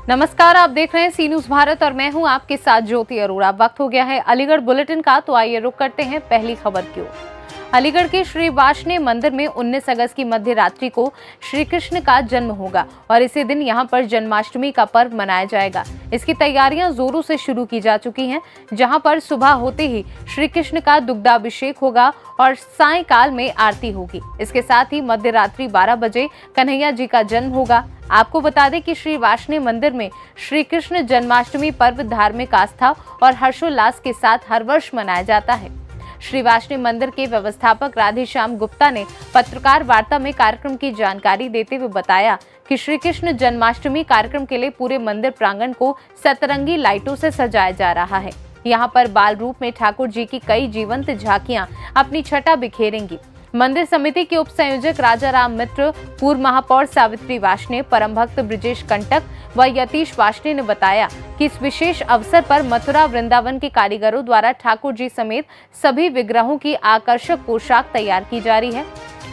नमस्कार, आप देख रहे हैं सी न्यूज भारत और मैं हूं आपके साथ ज्योति अरोड़ा। वक्त हो गया है अलीगढ़ बुलेटिन का, तो आइए रुक करते हैं पहली खबर की ओर। अलीगढ़ के श्री वाष्णेय मंदिर में 19 अगस्त की मध्य रात्रि को श्री कृष्ण का जन्म होगा और इसी दिन यहां पर जन्माष्टमी का पर्व मनाया जाएगा। इसकी तैयारियां जोरों से शुरू की जा चुकी हैं, जहां पर सुबह होते ही श्री कृष्ण का दुग्धाभिषेक होगा और सायंकाल में आरती होगी। इसके साथ ही मध्य रात्रि 12 बजे कन्हैया जी का जन्म होगा। आपको बता दें कि श्री वाष्णेय मंदिर में श्री कृष्ण जन्माष्टमी पर्व धार्मिक आस्था और हर्षोल्लास के साथ हर वर्ष मनाया जाता है। श्री वाष्णेय मंदिर के व्यवस्थापक राधेश्याम गुप्ता ने पत्रकार वार्ता में कार्यक्रम की जानकारी देते हुए बताया कि श्री कृष्ण जन्माष्टमी कार्यक्रम के लिए पूरे मंदिर प्रांगण को सतरंगी लाइटों से सजाया जा रहा है। यहाँ पर बाल रूप में ठाकुर जी की कई जीवंत झांकियां अपनी छटा बिखेरेंगी। मंदिर समिति के उप संयोजक राजा राम मित्र, पूर्व महापौर सावित्री वाष्णेय, परम भक्त ब्रिजेश कंटक व यतीश वाष्णेय ने बताया कि इस विशेष अवसर पर मथुरा वृंदावन के कारीगरों द्वारा ठाकुर जी समेत सभी विग्रहों की आकर्षक पोशाक तैयार की जा रही है।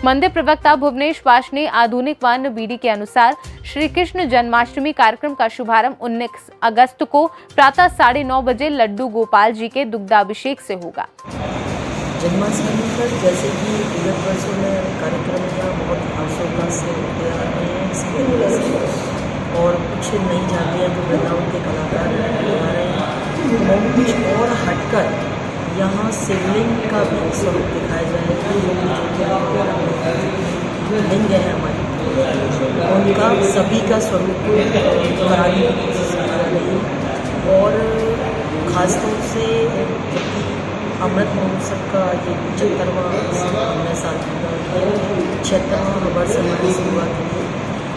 मंदिर प्रवक्ता भुवनेश वाष्णेय आधुनिक वन बीडी के अनुसार श्री कृष्ण जन्माष्टमी कार्यक्रम का शुभारंभ 19 अगस्त को प्रातः 9:30 बजे लड्डू गोपाल जी के दुग्धाभिषेक से होगा। जन्माष्टमी पर जैसे कि विगत वर्षों में कार्यक्रम का बहुत हर्षोल्लास से होते आ रहे हैं, इसकी वजह से और कुछ नई झांकियाँ जो वृंदावन के कलाकार ले आ रहे हैं और कुछ और हटकर यहाँ शिवलिंग का भी स्वरूप दिखाया जाएगा। लिंग है हमारी, उनका सभी का स्वरूप कराने की कोशिश की जा रही है और ख़ासतौर से अमृत महोत्सव का ये 75वां हमने साल पूरा किया, 76वां वर्ष हमारी शुरुआत हुई।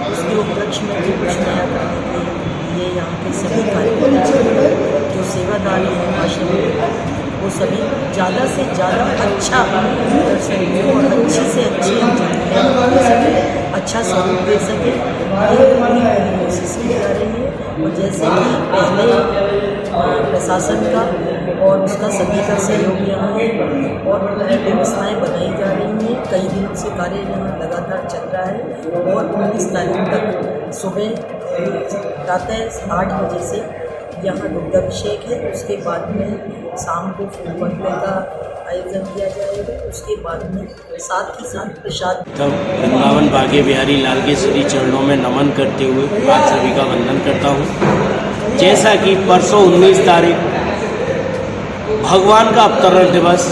उसके उपलक्ष्य में भी कुछ नया करने के लिए यहाँ के सभी कार्यक्रम जो सेवादारी हैं आश्रम वो सभी ज़्यादा से ज़्यादा अच्छा प्रदर्शन हो और अच्छी से अच्छी हम जानते अच्छा स्वरूप दे सके, ये पूरी कोशिश की जा रही है। और जैसे कि पहले प्रशासन का और उसका सभी का सहयोग यहाँ है और पूरी व्यवस्थाएँ बनाई जा रही हैं। कई दिनों से कार्य यहाँ लगातार चल रहा है और 19 तारीख तक सुबह प्रातः 8 बजे से यहाँ दुग्धाभिषेक है। उसके बाद में शाम को फूल बनने का आयोजन किया जाएगा। उसके बाद में साथ ही साथ प्रसाद। तब वृंदावन भाग्य बिहारी लाल के श्री चरणों में नमन करते हुए आप सभी का वंदन करता हूँ। जैसा कि परसों 19 तारीख भगवान का अवतरण दिवस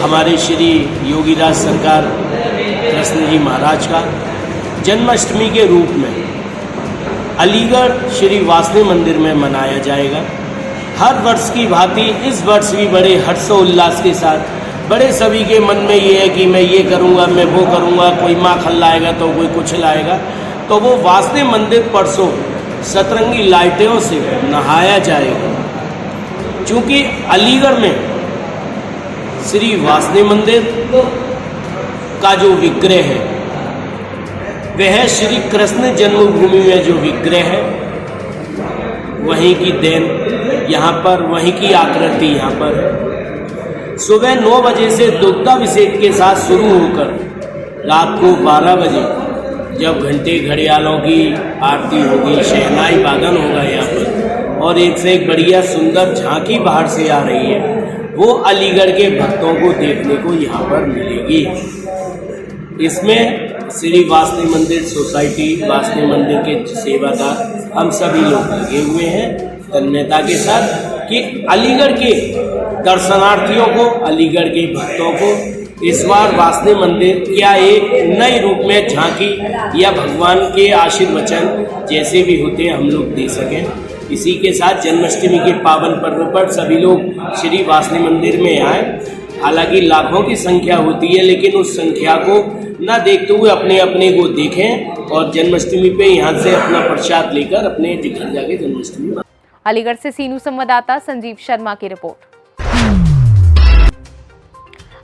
हमारे श्री योगीराज सरकार कृष्ण जी महाराज का जन्माष्टमी के रूप में अलीगढ़ श्री वाष्णेय मंदिर में मनाया जाएगा। हर वर्ष की भांति इस वर्ष भी बड़े हर्षोल्लास के साथ बड़े सभी के मन में ये है कि मैं ये करूँगा, मैं वो करूँगा, कोई माखन लाएगा तो कोई कुछ लाएगा। तो वो वाष्णेय मंदिर परसों सतरंगी लाइटों से नहाया जाएगा। चूँकि अलीगढ़ में श्री वाष्णेय मंदिर का जो विग्रह है वह श्री कृष्ण जन्मभूमि में जो विग्रह है वहीं की देन यहाँ पर, वहीं की आकृति यहाँ पर है। सुबह 9 बजे से दुग्धाभिषेक के साथ शुरू होकर रात को 12 बजे जब घंटे घड़ियालों की आरती होगी, शहनाई वादन होगा यहाँ पर और एक से एक बढ़िया सुंदर झांकी बाहर से आ रही है, वो अलीगढ़ के भक्तों को देखने को यहाँ पर मिलेगी। इसमें श्री वाष्णेय मंदिर सोसाइटी, वाष्णेय मंदिर के सेवादार हम सभी लोग लगे हुए हैं तन्मयता के साथ कि अलीगढ़ के दर्शनार्थियों को, अलीगढ़ के भक्तों को इस बार वाष्णेय मंदिर क्या एक नए रूप में झांकी या भगवान के आशीर्वचन जैसे भी होते हैं हम लोग दे सकें। इसी के साथ जन्माष्टमी के पावन पर्व पर सभी लोग श्री वाष्णेय मंदिर में आए। हालांकि लाखों की संख्या होती है, लेकिन उस संख्या को ना देखते हुए अपने अपने को देखें और जन्माष्टमी पे यहाँ से अपना प्रसाद लेकर अपने घर जाके जन्माष्टमी। अलीगढ़ से सी न्यूज संवाददाता संजीव शर्मा की रिपोर्ट।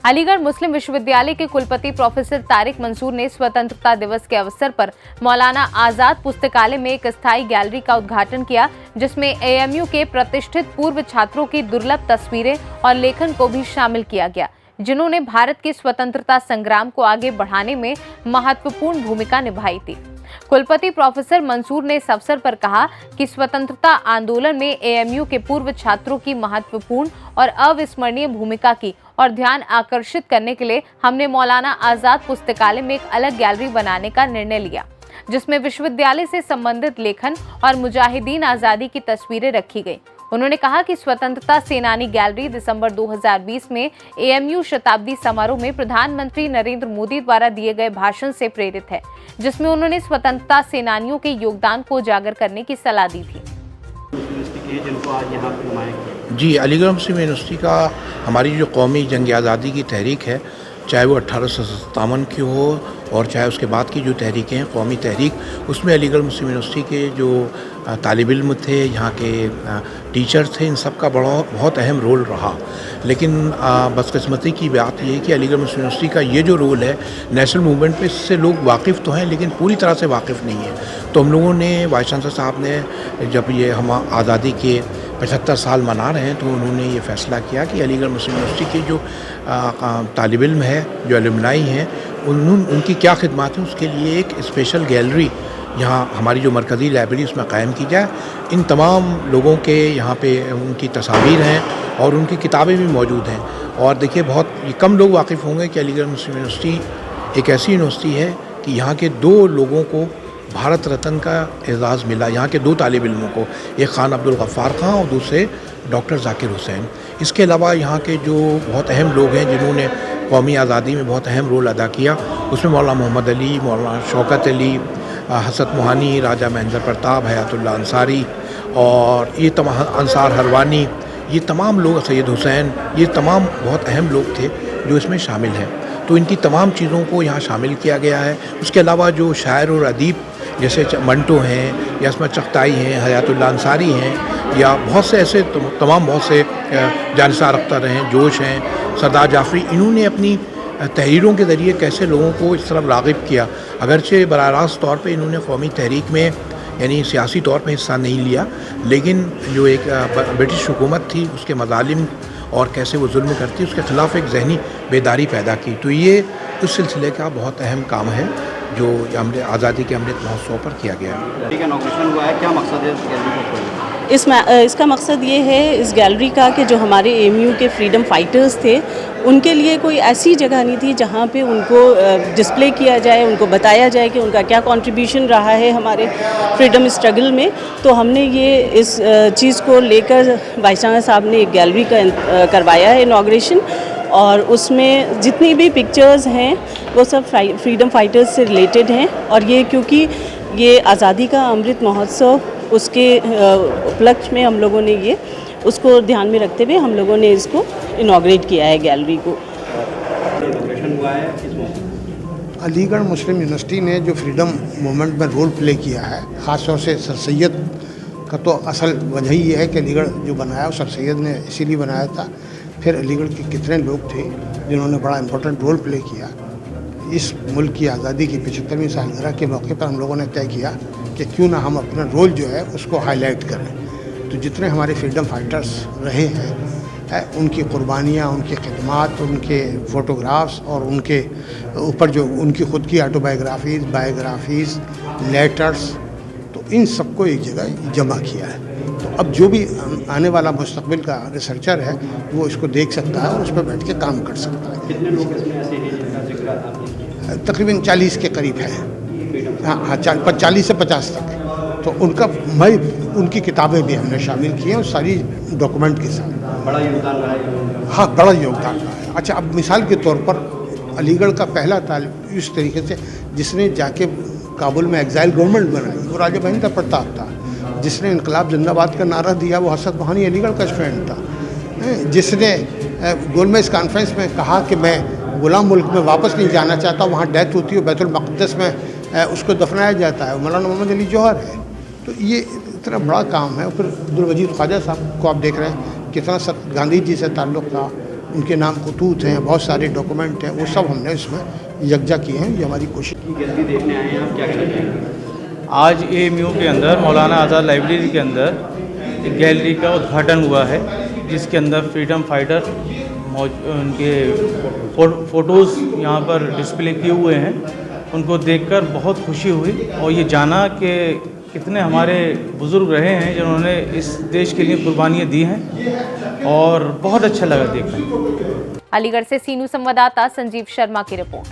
अलीगढ़ मुस्लिम विश्वविद्यालय के कुलपति प्रोफेसर तारिक मंसूर ने स्वतंत्रता दिवस के अवसर पर मौलाना आजाद पुस्तकालय में एक स्थायी गैलरी का उद्घाटन किया, जिसमें एएमयू के प्रतिष्ठित पूर्व छात्रों की दुर्लभ तस्वीरें और लेखन को भी शामिल किया गया, जिन्होंने भारत के स्वतंत्रता संग्राम को आगे बढ़ाने में महत्वपूर्ण भूमिका निभाई थी। कुलपति प्रोफेसर मंसूर ने इस अवसर पर कहा कि स्वतंत्रता आंदोलन में एएमयू के पूर्व छात्रों की महत्वपूर्ण और अविस्मरणीय भूमिका की और ध्यान आकर्षित करने के लिए हमने मौलाना आजाद पुस्तकालय में एक अलग गैलरी बनाने का निर्णय लिया, जिसमें विश्वविद्यालय से संबंधित लेखन और मुजाहिदीन आजादी की तस्वीरें रखी गई। उन्होंने कहा कि स्वतंत्रता सेनानी गैलरी दिसंबर 2020 में एएमयू शताब्दी समारोह में प्रधानमंत्री नरेंद्र मोदी द्वारा दिए गए भाषण से प्रेरित है, जिसमें उन्होंने स्वतंत्रता सेनानियों के योगदान को उजागर करने की सलाह दी थी। जी, अलीगढ़ मुस्लिम यूनिवर्सिटी का हमारी जो कौमी जंग आज़ादी की तहरीक है, चाहे वो 1857 की हो और चाहे उसके बाद की जो तहरीकें हैं, कौमी तहरीक, उसमें अलीगढ़ मुस्लिम यूनिवर्सिटी के जो तालिब इल्म थे, यहाँ के टीचर थे, इन सब का बहुत अहम रोल रहा। लेकिन बदकिस्मती की बात ये है कि अलीगढ़ मुस्लिम यूनिवर्सिटी का ये जो रोल है नेशनल मूवमेंट पे, इससे लोग वाकिफ़ तो हैं लेकिन पूरी तरह से वाकिफ़ नहीं है। तो हम लोगों ने, वाइस चांसलर साहब ने, जब ये हम आज़ादी के 75 साल मना रहे हैं तो उन्होंने ये फ़ैसला किया कि अलीगढ़ मुस्लिम यूनिवर्सिटी की जो तालिब इल्म है, जो अलुमनाई हैं, उनकी क्या खिदमत है, उसके लिए एक स्पेशल गैलरी यहाँ हमारी जो मरकज़ी लाइब्रेरी उसमें कायम की जाए। इन तमाम लोगों के यहाँ पे उनकी तस्वीर हैं और उनकी किताबें भी मौजूद हैं। और देखिए, बहुत कम लोग वाकिफ़ होंगे कि अलीगढ़ मुस्लिम यूनिवर्सिटी एक ऐसी यूनिवर्सिटी है कि यहाँ के 2 लोगों को भारत रत्न का एजाज़ मिला, यहाँ के 2 तालिब इल्मों को, एक खान अब्दुल गफ़्फ़ार खां और दूसरे डॉक्टर ज़ाकिर हुसैन। इसके अलावा यहाँ के जो बहुत अहम लोग हैं जिन्होंने कौमी आज़ादी में बहुत अहम रोल अदा किया, उसमें मौलाना मोहम्मद अली, मौलाना शौकत अली, हसरत मोहानी, राजा महेंद्र प्रताप, हयातुल्लाह अंसारी और ये तमाम अंसार हरवानी, ये तमाम लोग, सैयद हुसैन, ये तमाम बहुत अहम लोग थे जो इसमें शामिल हैं। तो इनकी तमाम चीज़ों को यहाँ शामिल किया गया है। उसके अलावा जो शायर और अदीब जैसे मंटो हैं या इसमें चगताई हैं, हयातुल्लाह अंसारी हैं, या बहुत से ऐसे तमाम बहुत से जानिसार अख्तर हैं, जोश हैं, सरदार जाफरी, इन्होंने अपनी तहरीरों के ज़रिए कैसे लोगों को इस तरफ राग़िब किया। अगरचे बराह रास्त तौर पे इन्होंने कौमी तहरीक में यानी सियासी तौर पे हिस्सा नहीं लिया, लेकिन जो एक ब्रिटिश हुकूमत थी उसके मज़ालिम और कैसे वो जुल्म करती, उसके ख़िलाफ़ एक ज़हनी बेदारी पैदा की। तो ये उस सिलसिले का बहुत अहम काम है जो आज़ादी के अमृत महोत्सव पर किया गया है। ठीक है, इनॉग्रेशन हुआ है, क्या मकसद है इस गैलरी को खोलने? इसका मकसद ये है इस गैलरी का कि जो हमारे एएमयू के फ्रीडम फाइटर्स थे, उनके लिए कोई ऐसी जगह नहीं थी जहाँ पे उनको डिस्प्ले किया जाए, उनको बताया जाए कि उनका क्या कंट्रीब्यूशन रहा है हमारे फ्रीडम स्ट्रगल में। तो हमने ये इस चीज़ को लेकर वाइस चांसलर साहब ने एक गैलरी का करवाया है इनॉग्रेशन, और उसमें जितनी भी पिक्चर्स हैं वो सब फ्रीडम फाइटर्स से रिलेटेड हैं। और ये क्योंकि ये आज़ादी का अमृत महोत्सव, उसके उपलक्ष्य में हम लोगों ने ये उसको ध्यान में रखते हुए हम लोगों ने इसको इनॉग्रेट किया है गैलरी को। अलीगढ़ मुस्लिम यूनिवर्सिटी ने जो फ्रीडम मूवमेंट में रोल प्ले किया है, ख़ास तौर से सर सैयद का, तो असल वजह ये है कि अलीगढ़ जो बनाया वो सर सैयद ने इसीलिए बनाया था। फिर अलीगढ़ के कितने लोग थे जिन्होंने बड़ा इम्पोर्टेंट रोल प्ले किया। इस मुल्क की आज़ादी की 75वीं सालगिरह के मौके पर हम लोगों ने तय किया कि क्यों ना हम अपना रोल जो है उसको हाईलाइट करें। तो जितने हमारे फ्रीडम फाइटर्स रहे हैं, उनकी कुर्बानियाँ, उनकी खिदमात, उनके फ़ोटोग्राफ्स और उनके ऊपर जो उनकी ख़ुद की ऑटोबायोग्राफीज़, बायोग्राफीज़, लेटर्स, तो इन सबको एक जगह जमा किया है। तो अब जो भी आने वाला मुस्तकबिल का रिसर्चर है वो इसको देख सकता है और उस पर बैठ के काम कर सकता है। कितने लोग इसमें ऐसे हैं जिनका जिक्र आपने किया? तकरीबन 40 के करीब है। हाँ, 40 से 50 तक। तो उनकी किताबें भी हमने शामिल की हैं और सारी डॉक्यूमेंट के साथ। बड़ा योगदान रहा है। हाँ, बड़ा योगदान रहा है। अच्छा, अब मिसाल के तौर पर अलीगढ़ का पहला तालिब इस तरीके से जिसने जाके काबुल में एग्जाइल गवर्नमेंट बनाई वो राजा महेंद्र प्रताप था। जिसने इनकलाब जिंदाबाद का नारा दिया वो हसरत मोहानी अलीगढ़ का स्टूडेंट था। जिसने गोलमेज कॉन्फ्रेंस में कहा कि मैं गुलाम मुल्क में वापस नहीं जाना चाहता, वहाँ डेथ होती है, बैतुल मक़दस में उसको दफनाया जाता है, मौलाना मोहम्मद अली जौहर है। तो ये इतना बड़ा काम है। फिर अब्दुल वजीद ख्वाजा साहब को आप देख रहे हैं कितना गांधी जी से ताल्लुक़ था, उनके नाम खतूत हैं, बहुत सारे डॉक्यूमेंट हैं, वो सब हमने इसमें यकजा किए हैं। ये हमारी कोशिश। गैलरी देखने आए हैं आप, क्या कहना चाहेंगे? आज एएमयू के अंदर मौलाना आज़ाद लाइब्रेरी के अंदर एक गैलरी का उद्घाटन हुआ है जिसके अंदर फ्रीडम फाइटर उनके फ़ोटोज़ यहाँ पर डिस्प्ले किए हुए हैं उनको देखकर बहुत खुशी हुई और ये जाना कि कितने हमारे बुज़ुर्ग रहे हैं जिन्होंने इस देश के लिए कुर्बानियाँ दी हैं और बहुत अच्छा लगा देखकर। अलीगढ़ से सीनू संवाददाता संजीव शर्मा की रिपोर्ट।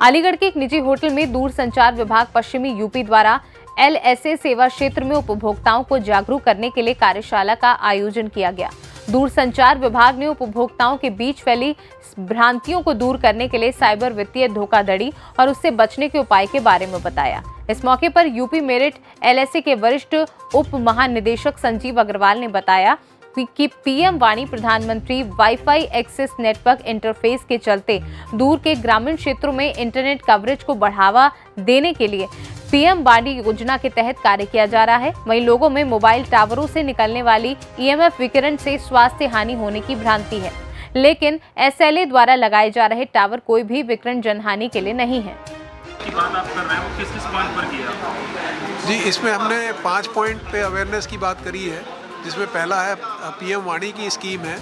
अलीगढ़ के एक निजी होटल में दूरसंचार विभाग पश्चिमी यूपी द्वारा LSA सेवा क्षेत्र में उपभोक्ताओं को जागरूक करने के लिए कार्यशाला का आयोजन किया गया। दूरसंचार विभाग ने उपभोक्ताओं के बीच फैली भ्रांतियों को दूर करने के लिए साइबर वित्तीय धोखाधड़ी और उससे बचने के उपाय के बारे में बताया। इस मौके पर यूपी मेरिट LSA के वरिष्ठ उप महानिदेशक संजीव अग्रवाल ने बताया कि PM वाणी प्रधानमंत्री वाईफाई एक्सेस नेटवर्क इंटरफेस के चलते दूर के ग्रामीण क्षेत्रों में इंटरनेट कवरेज को बढ़ावा देने के लिए PM वाणी योजना के तहत कार्य किया जा रहा है। वहीं लोगों में मोबाइल टावरों से निकलने वाली EMF विकिरण से स्वास्थ्य हानि होने की भ्रांति है, लेकिन SLA द्वारा लगाए जा रहे टावर कोई भी विकिरण जनहानि के लिए नहीं है। बात आप कर रहे हैं वो किस पॉइंट पर किया? जी, इसमें हमने 5 पॉइंट पे अवेयरनेस की बात करी है, जिसमें पहला है PM वाणी की स्कीम है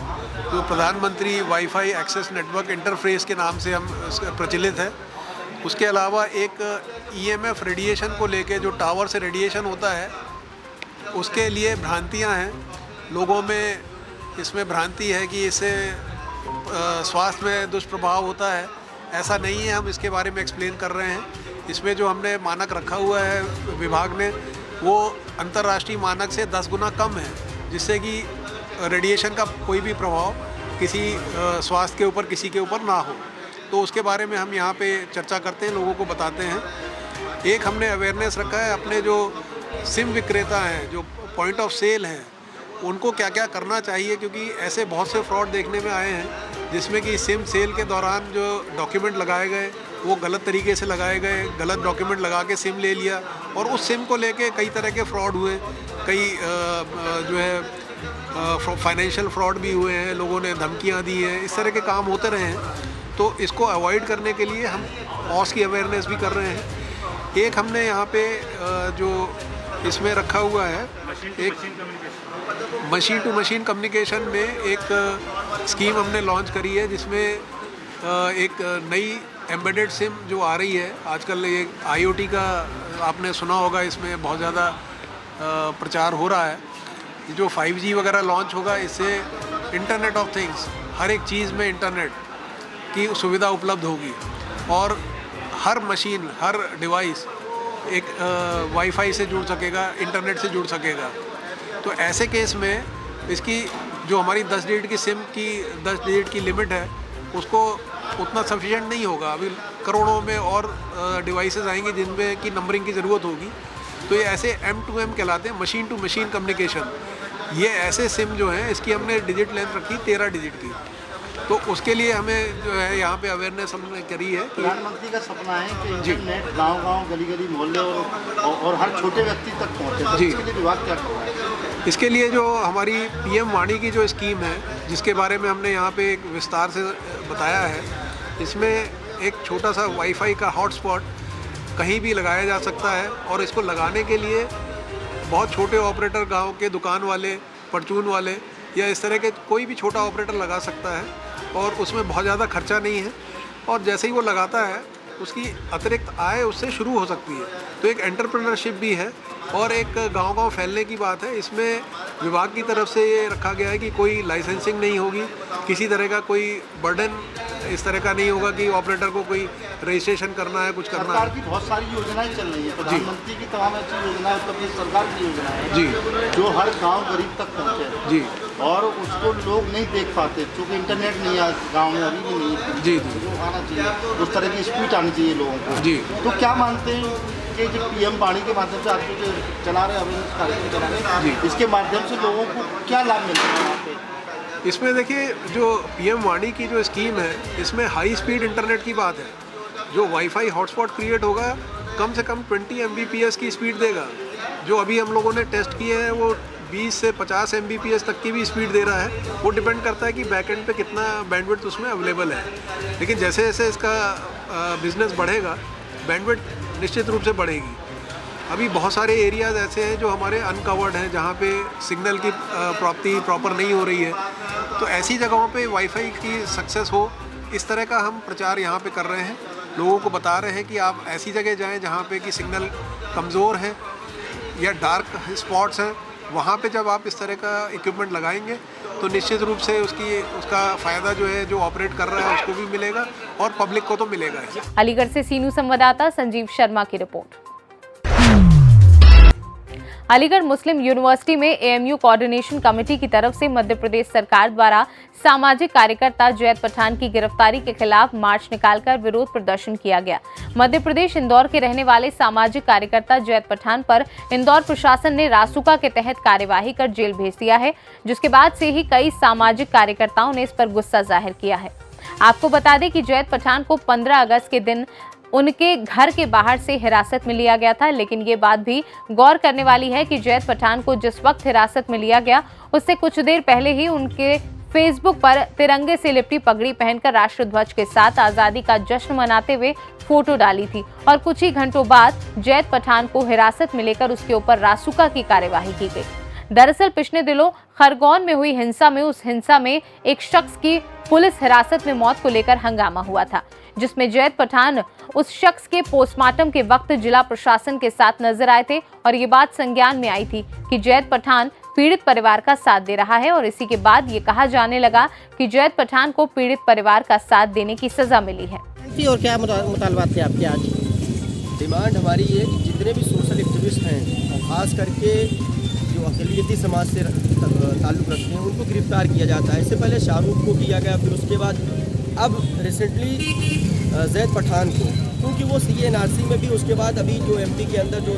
जो प्रधानमंत्री वाईफाई एक्सेस नेटवर्क इंटरफेस के नाम से हम प्रचलित है। उसके अलावा एक EMF रेडिएशन को लेके जो टावर से रेडिएशन होता है उसके लिए भ्रांतियां हैं लोगों में। इसमें भ्रांति है कि इससे स्वास्थ्य में दुष्प्रभाव होता है, ऐसा नहीं है। हम इसके बारे में एक्सप्लेन कर रहे हैं। इसमें जो हमने मानक रखा हुआ है विभाग ने वो अंतर्राष्ट्रीय मानक से 10 गुना कम है, जिससे कि रेडिएशन का कोई भी प्रभाव किसी स्वास्थ्य के ऊपर किसी के ऊपर ना हो। तो उसके बारे में हम यहाँ पे चर्चा करते हैं, लोगों को बताते हैं। एक हमने अवेयरनेस रखा है अपने जो सिम विक्रेता हैं, जो पॉइंट ऑफ सेल हैं, उनको क्या क्या करना चाहिए, क्योंकि ऐसे बहुत से फ्रॉड देखने में आए हैं जिसमें कि सिम सेल के दौरान जो डॉक्यूमेंट लगाए गए वो गलत तरीके से लगाए गए, गलत डॉक्यूमेंट लगा के सिम ले लिया और उस सिम को लेके कई तरह के फ्रॉड हुए। कई जो है फाइनेंशियल फ्रॉड भी हुए हैं, लोगों ने धमकियां दी हैं, इस तरह के काम होते रहे हैं। तो इसको अवॉइड करने के लिए हम ऑस की अवेयरनेस भी कर रहे हैं। एक हमने यहाँ पे जो इसमें रखा हुआ है, एक मशीन टू मशीन कम्युनिकेशन में एक स्कीम हमने लॉन्च करी है, जिसमें एक नई एम्बेडेड सिम जो आ रही है आजकल, ये IoT का आपने सुना होगा, इसमें बहुत ज़्यादा प्रचार हो रहा है। जो 5G वगैरह लॉन्च होगा, इससे इंटरनेट ऑफ थिंग्स, हर एक चीज़ में इंटरनेट की सुविधा उपलब्ध होगी और हर मशीन, हर डिवाइस एक वाईफाई से जुड़ सकेगा, इंटरनेट से जुड़ सकेगा। तो ऐसे केस में इसकी जो हमारी 10 डिजिट की सिम की 10 डिजिट की लिमिट है, उसको उतना सफिशिएंट नहीं होगा। अभी करोड़ों में और डिवाइसेस आएंगे जिनमें की नंबरिंग की ज़रूरत होगी। तो ये ऐसे M2M कहलाते हैं, मशीन टू मशीन कम्युनिकेशन। ये ऐसे सिम जो हैं, इसकी हमने डिजिट लेंथ रखी 13 डिजिट की। तो उसके लिए हमें जो है यहाँ पे अवेयरनेस हमने करी है। प्रधानमंत्री का सपना है कि इंटरनेट गांव-गांव, गली-गली, मोहल्ले और हर छोटे व्यक्ति तक पहुँचे। जी, इसके लिए विभाग क्या कर रहा है? इसके लिए जो हमारी PM वाणी की जो स्कीम है, जिसके बारे में हमने यहाँ पे एक विस्तार से बताया है, इसमें एक छोटा सा वाईफाई का हॉटस्पॉट कहीं भी लगाया जा सकता है और इसको लगाने के लिए बहुत छोटे ऑपरेटर, गांव के दुकान वाले, परचून वाले या इस तरह के कोई भी छोटा ऑपरेटर लगा सकता है और उसमें बहुत ज़्यादा खर्चा नहीं है। और जैसे ही वो लगाता है उसकी अतिरिक्त आय उससे शुरू हो सकती है। तो एक एंटरप्रेन्योरशिप भी है और एक गांव-गांव फैलने की बात है। इसमें विभाग की तरफ से ये रखा गया है कि कोई लाइसेंसिंग नहीं होगी, किसी तरह का कोई बर्डन इस तरह का नहीं होगा कि ऑपरेटर को कोई रजिस्ट्रेशन करना है, कुछ करना है। सरकार की बहुत सारी योजनाएं चल रही है, प्रधानमंत्री की तमाम ऐसी योजनाएं, उत्तर प्रदेश सरकार की योजनाएं हैं जी, जो हर गांव गरीब तक पहुंचे जी, और उसको लोग नहीं देख पाते क्योंकि इंटरनेट नहीं है गाँव में, अभी भी नहीं है। जी, जो आना चाहिए, उस तरह की स्पीड आनी चाहिए लोगों को। जी, तो क्या मानते हैं कि जो PM वाणी के माध्यम से आप जो चला रहे अवेयरनेस कार्यक्रम चला रहे हैं, इसके माध्यम से लोगों को क्या लाभ मिलता है वहाँ पे? इसमें देखिए, जो PM वाणी की जो स्कीम है, इसमें हाई स्पीड इंटरनेट की बात है। जो वाईफाई हॉटस्पॉट क्रिएट होगा, कम से कम 20 Mbps की स्पीड देगा। जो अभी हम लोगों ने टेस्ट किए हैं वो 20 से 50 Mbps तक की भी स्पीड दे रहा है। वो डिपेंड करता है कि बैकएंड पे कितना बैंडविड्थ उसमें अवेलेबल है। लेकिन जैसे जैसे इसका बिजनेस बढ़ेगा, बैंडविड्थ निश्चित रूप से बढ़ेगी। अभी बहुत सारे एरियाज़ ऐसे हैं जो हमारे अनकवर्ड हैं, जहाँ पे सिग्नल की प्राप्ति प्रॉपर नहीं हो रही है। तो ऐसी जगहों पे वाईफाई की सक्सेस हो इस तरह का हम प्रचार यहाँ पे कर रहे हैं, लोगों को बता रहे हैं कि आप ऐसी जगह जाएं जहाँ पे कि सिग्नल कमज़ोर है या डार्क स्पॉट्स हैं। वहाँ पे जब आप इस तरह का इक्विपमेंट लगाएंगे तो निश्चित रूप से उसका फ़ायदा जो है, जो ऑपरेट कर रहा है उसको भी मिलेगा और पब्लिक को तो मिलेगा ही। अलीगढ़ से सीनू संवाददाता संजीव शर्मा की रिपोर्ट। अलीगढ़ मुस्लिम यूनिवर्सिटी में एएमयू कोऑर्डिनेशन कमेटी की तरफ से मध्य प्रदेश सरकार द्वारा सामाजिक कार्यकर्ता जैद पठान की गिरफ्तारी के खिलाफ मार्च निकालकर विरोध प्रदर्शन किया गया। मध्य प्रदेश इंदौर के रहने वाले सामाजिक कार्यकर्ता जैद पठान पर इंदौर प्रशासन ने रासुका के तहत कार्यवाही कर जेल भेज दिया है, जिसके बाद से ही कई सामाजिक कार्यकर्ताओं ने इस पर गुस्सा जाहिर किया है। आपको बता दें कि जैद पठान को 15 अगस्त के दिन उनके घर के बाहर से हिरासत में लिया गया था, लेकिन ये बात भी गौर करने वाली है कि जैद पठान को जिस वक्त हिरासत में लिया गया उससे कुछ देर पहले ही उनके फेसबुक पर तिरंगे से लिपटी पगड़ी पहनकर राष्ट्रध्वज के साथ आज़ादी का जश्न मनाते हुए फोटो डाली थी और कुछ ही घंटों बाद जैद पठान को हिरासत में लेकर उसके ऊपर रासुका की कार्यवाही की गई। दरअसल पिछले दिनों खरगोन में हुई उस हिंसा में एक शख्स की पुलिस हिरासत में मौत को लेकर हंगामा हुआ था, जिसमें जैद पठान उस शख्स के पोस्टमार्टम के वक्त जिला प्रशासन के साथ नजर आए थे और ये बात संज्ञान में आई थी कि जैद पठान पीड़ित परिवार का साथ दे रहा है और इसी के बाद ये कहा जाने लगा कि जैद पठान को पीड़ित परिवार का साथ देने की सजा मिली है। और क्या मुतालबात थे आपके आज? डिमांड हमारी है कि जितने भी सोशल एक्टिविस्ट हैं और ख़ास करके जो अक़लियती समाज से ताल्लुक़ रखते हैं उनको गिरफ्तार किया जाता है। इससे पहले शाहरुख को किया गया, फिर उसके बाद अब रिसेंटली जैद पठान को, क्योंकि वो CNRC में भी उसके बाद अभी जो MP के अंदर जो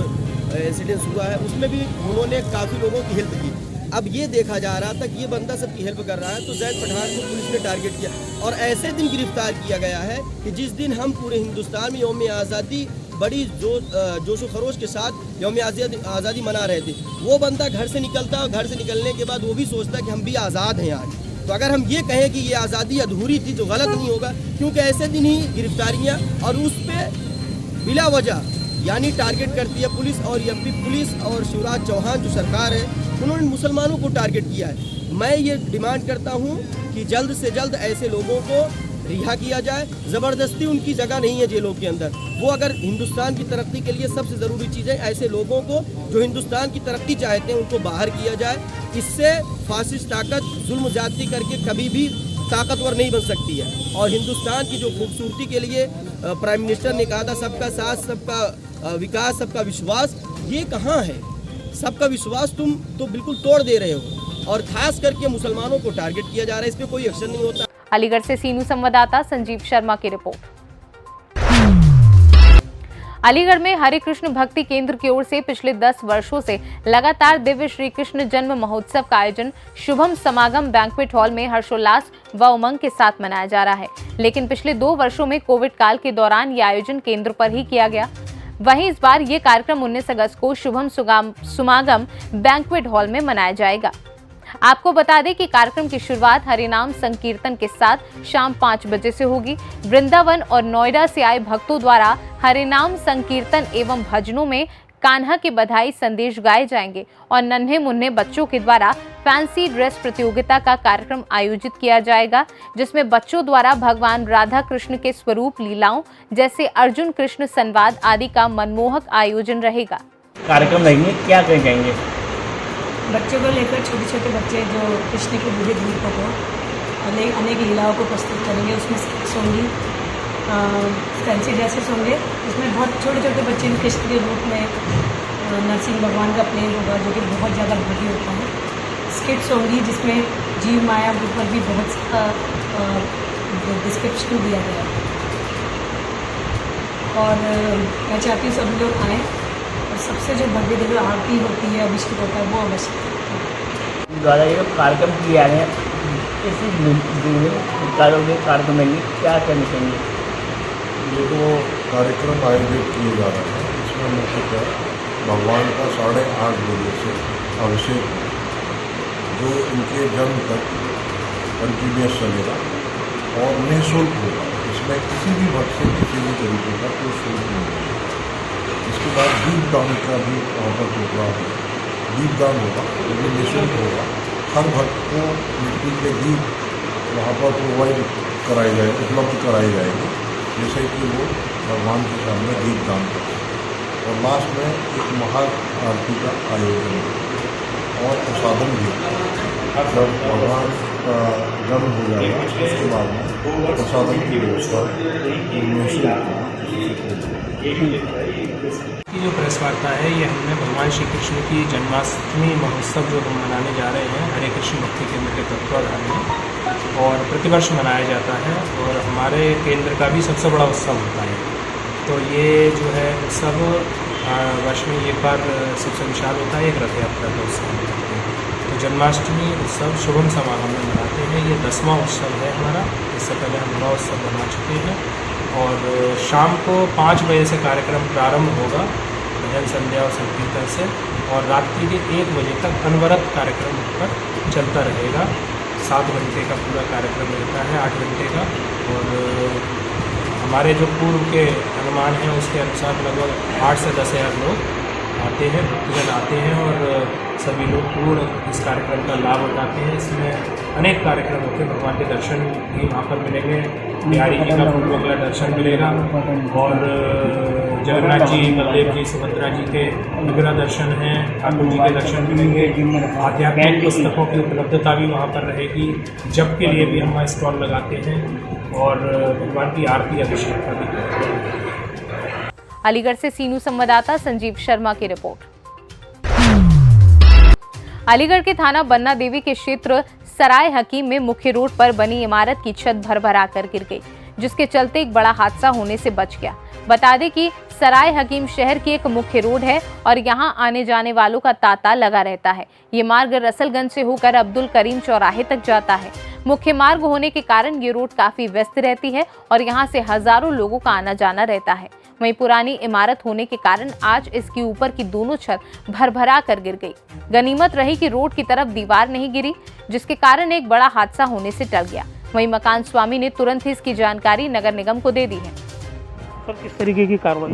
इंसिडेंस हुआ है उसमें भी उन्होंने काफ़ी लोगों की हेल्प की। अब ये देखा जा रहा था कि ये बंदा सबकी हेल्प कर रहा है, तो जैद पठान को पुलिस ने टारगेट किया और ऐसे दिन गिरफ्तार किया गया है कि जिस दिन हम पूरे हिंदुस्तान में यौम आज़ादी बड़ी जोश खरोश के साथ यौम आज़ादी मना रहे थे, वो बंदा घर से निकलता और घर से निकलने के बाद वो भी सोचता कि हम भी आज़ाद हैं आज। तो अगर हम ये कहें कि ये आज़ादी अधूरी थी तो गलत नहीं होगा, क्योंकि ऐसे दिन ही गिरफ्तारियाँ और उस पर बिला वजह यानी टारगेट करती है पुलिस। और MP पुलिस और शिवराज चौहान जो सरकार है उन्होंने मुसलमानों को टारगेट किया है। मैं ये डिमांड करता हूँ कि जल्द से जल्द ऐसे लोगों को रिहा किया जाए। ज़बरदस्ती उनकी जगह नहीं है जेलों के अंदर। वो अगर हिंदुस्तान की तरक्की के लिए सबसे ज़रूरी चीज़ है, ऐसे लोगों को जो हिंदुस्तान की तरक्की चाहते हैं उनको बाहर किया जाए। इससे फासिस्ट ताकत जुल्म ज़्यादती करके कभी भी ताकतवर नहीं बन सकती है। और हिंदुस्तान की जो खूबसूरती के लिए प्राइम मिनिस्टर ने कहा था सबका साथ, सबका विकास, सबका विश्वास, ये कहाँ है? सबका विश्वास तुम तो बिल्कुल तोड़ दे रहे हो और खास करके मुसलमानों को टारगेट किया जा रहा है, इस पर कोई एक्शन नहीं होता। अलीगढ़ से सीनू संवाददाता संजीव शर्मा की रिपोर्ट। अलीगढ़ में हरे कृष्ण भक्ति केंद्र की ओर से पिछले 10 वर्षों से लगातार दिव्य श्री कृष्ण जन्म महोत्सव का आयोजन शुभम समागम बैंक्वेट हॉल में हर्षोल्लास व उमंग के साथ मनाया जा रहा है, लेकिन पिछले 2 वर्षों में कोविड काल के दौरान ये आयोजन केंद्र पर ही किया गया। वहीं इस बार ये कार्यक्रम 19 अगस्त को शुभम समागम बैंक्वेट हॉल में मनाया जाएगा। आपको बता दें कि कार्यक्रम की शुरुआत हरिनाम संकीर्तन के साथ शाम 5 बजे से होगी। वृंदावन और नोएडा से आए भक्तों द्वारा हरिनाम संकीर्तन एवं भजनों में कान्हा के बधाई संदेश गाए जाएंगे और नन्हे मुन्ने बच्चों के द्वारा फैंसी ड्रेस प्रतियोगिता का कार्यक्रम आयोजित किया जाएगा, जिसमें बच्चों द्वारा भगवान राधा कृष्ण के स्वरूप लीलाओं जैसे अर्जुन कृष्ण संवाद आदि का मनमोहक आयोजन रहेगा। कार्यक्रम रहेंगे, क्या कहें जाएंगे? बच्चों को लेकर छोटे छोटे बच्चे जो कृष्ण के विविध रूपों को अनेक लीलाओं को प्रस्तुत करेंगे। उसमें स्किट्स होंगी, फैंसी ड्रेसेस होंगे, उसमें बहुत छोटे छोटे बच्चे कृष्ण के रूप में नरसिंह भगवान का प्ले होगा जो कि बहुत ज़्यादा भव्य होता है। स्किट्स होंगी जिसमें जीव माया के ऊपर भी बहुत सा डिस्क्रिप्शन दिया गया है। और मैं चाहती हूँ सब लोग आएँ और सबसे जो भव्य दिव्य आरती होती है, अभिषेक होता है, वो अवश्य द्वारा ये कार्यक्रम किए जा रहे हैं, इसी कार्यक्रम में क्या कहना चाहिए? ये तो कार्यक्रम आयोजित किए जा रहे हैं, इसमें मुख्यतः भगवान का 8:30 बजे से अभिषेक जो इनके जन्म तक कंटिन्यूस चलेगा और निःशुल्क होगा। इसमें किसी भी भक्त से किसी भी तरीके का कोई शुल्क नहीं होगा। इसके बाद दीपदान का भी वहाँ पर प्रोग्राम है, दीपदान होगा, वो भी निःशुल्क होगा। हर भक्त को मिट्टी के दीप वहाँ पर प्रोवाइड कराई जाए उपलब्ध कराई जाएगी, जैसे कि वो भगवान के सामने दीप दान करें। और लास्ट में एक महा आरती का आयोजन और प्रसादन भी। जब भगवान का जन्म हो जाएगा उसके बाद में प्रसादन की व्यवस्था की जो प्रेस वार्ता है ये हमने भगवान श्री कृष्ण की जन्माष्टमी महोत्सव जो हम मनाने जा रहे हैं हरे कृष्ण भक्ति केंद्र के तत्वाधान में और प्रतिवर्ष मनाया जाता है और हमारे केंद्र का भी सबसे बड़ा उत्सव होता है। तो ये जो है उत्सव वर्ष में एक बार सबसे विशाल होता है, एक रथ यात्रा का उत्सव मनाते हैं। तो जन्माष्टमी उत्सव शुभम समागम में मनाते हैं। ये 10वां उत्सव है हमारा। इससे पहले हम 9 उत्सव मना चुके हैं और शाम को 5 बजे से कार्यक्रम प्रारंभ होगा भजन संध्या और संकीर्तन से और रात्रि के 1 बजे तक अनवरत कार्यक्रम पर चलता रहेगा। 7 घंटे का पूरा कार्यक्रम रहता है, 8 घंटे का। और हमारे जो पूर्व के अनुमान हैं उसके अनुसार लगभग 8 से 10 हज़ार लोग आते हैं, भक्तजन आते हैं और सभी लोग पूर्ण इस कार्यक्रम का लाभ उठाते हैं। इसमें अनेक कार्यक्रम होते हैं, भगवान के दर्शन भी वहाँ पर मिलेंगे, बिहारी जी का पूर्वक का दर्शन मिलेगा और जगन्नाथ जी, बलदेव जी, सुभद्रा जी के विग्रह दर्शन हैं, ठाकुर जी के दर्शन मिलेंगे। आध्यात्मिक पुस्तकों की उपलब्धता भी वहाँ पर रहेगी। जप के लिए भी हम वहाँ स्टॉल लगाते हैं और भगवान की आरती अभिषेक का भी। अलीगढ़ से सीनू संवाददाता संजीव शर्मा की रिपोर्ट। अलीगढ़ के थाना बन्ना देवी के क्षेत्र सराय हकीम में मुख्य रोड पर बनी इमारत की छत भरभरा कर गिर गई, जिसके चलते एक बड़ा हादसा होने से बच गया। बता दें कि सराय हकीम शहर की एक मुख्य रोड है और यहां आने जाने वालों का तांता लगा रहता है। ये मार्ग रसलगंज से होकर अब्दुल करीम चौराहे तक जाता है। मुख्य मार्ग होने के कारण ये रोड काफी व्यस्त रहती है और यहाँ से हजारों लोगों का आना जाना रहता है। वहीं पुरानी इमारत होने के कारण आज इसके ऊपर की दोनों छत भरभरा कर गिर गई। गनीमत रही कि रोड की तरफ दीवार नहीं गिरी, जिसके कारण एक बड़ा हादसा होने से टल गया। वहीं मकान स्वामी ने तुरंत ही इसकी जानकारी नगर निगम को दे दी है। सर, किस तरीके की कार्रवाई?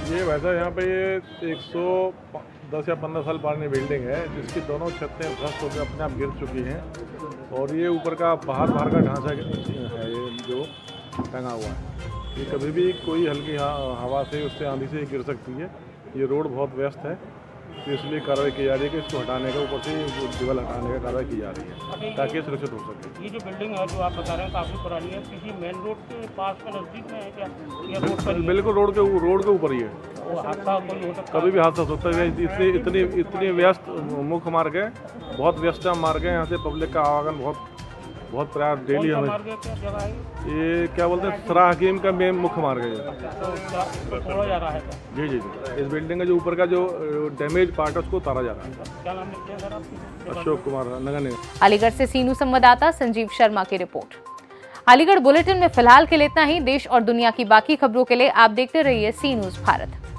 ये वैसा यहाँ पे ये 110 या 15 साल पुरानी बिल्डिंग है जिसकी दोनों छतें ध्वस्त होकर अपने आप गिर चुकी हैं और ये ऊपर का बाहर का ढांचा है ये जो टंगा हुआ है। ये कभी भी कोई हल्की हवा से उससे आंधी से गिर सकती है। ये रोड बहुत व्यस्त है तो इसलिए कार्रवाई की जा रही है कि इसको हटाने का, ऊपर से दीवार हटाने का कार्रवाई की जा रही है ताकि सुरक्षित हो सके। ये जो बिल्डिंग है जो आप बता रहे हैं काफ़ी पुरानी है, किसी मेन रोड के पास में नज़दीक में है क्या? या रोड पर? बिल्कुल रोड के ऊपर ही है। हादसा कोई हो सकता है? कभी भी हादसा हो सकता है। इतनी व्यस्त मुख्य मार्ग है, बहुत व्यस्त मार्ग है। यहाँ से पब्लिक का आवागमन बहुत प्रयास डेली हमें। ये क्या बोलते हैं, सराय हकीम का मेन मुख्य मार्ग है। जी जी जी। इस बिल्डिंग का जो ऊपर का जो डैमेज पार्ट है उसको उतारा जा रहा है। क्या नाम है सर? अशोक कुमार, नगर निगम। अलीगढ़ से सीनू संवाददाता संजीव शर्मा की रिपोर्ट। अलीगढ़ बुलेटिन में फिलहाल के लिए इतना ही। देश और दुनिया की बाकी खबरों के लिए आप देखते रहिए सी न्यूज़ भारत।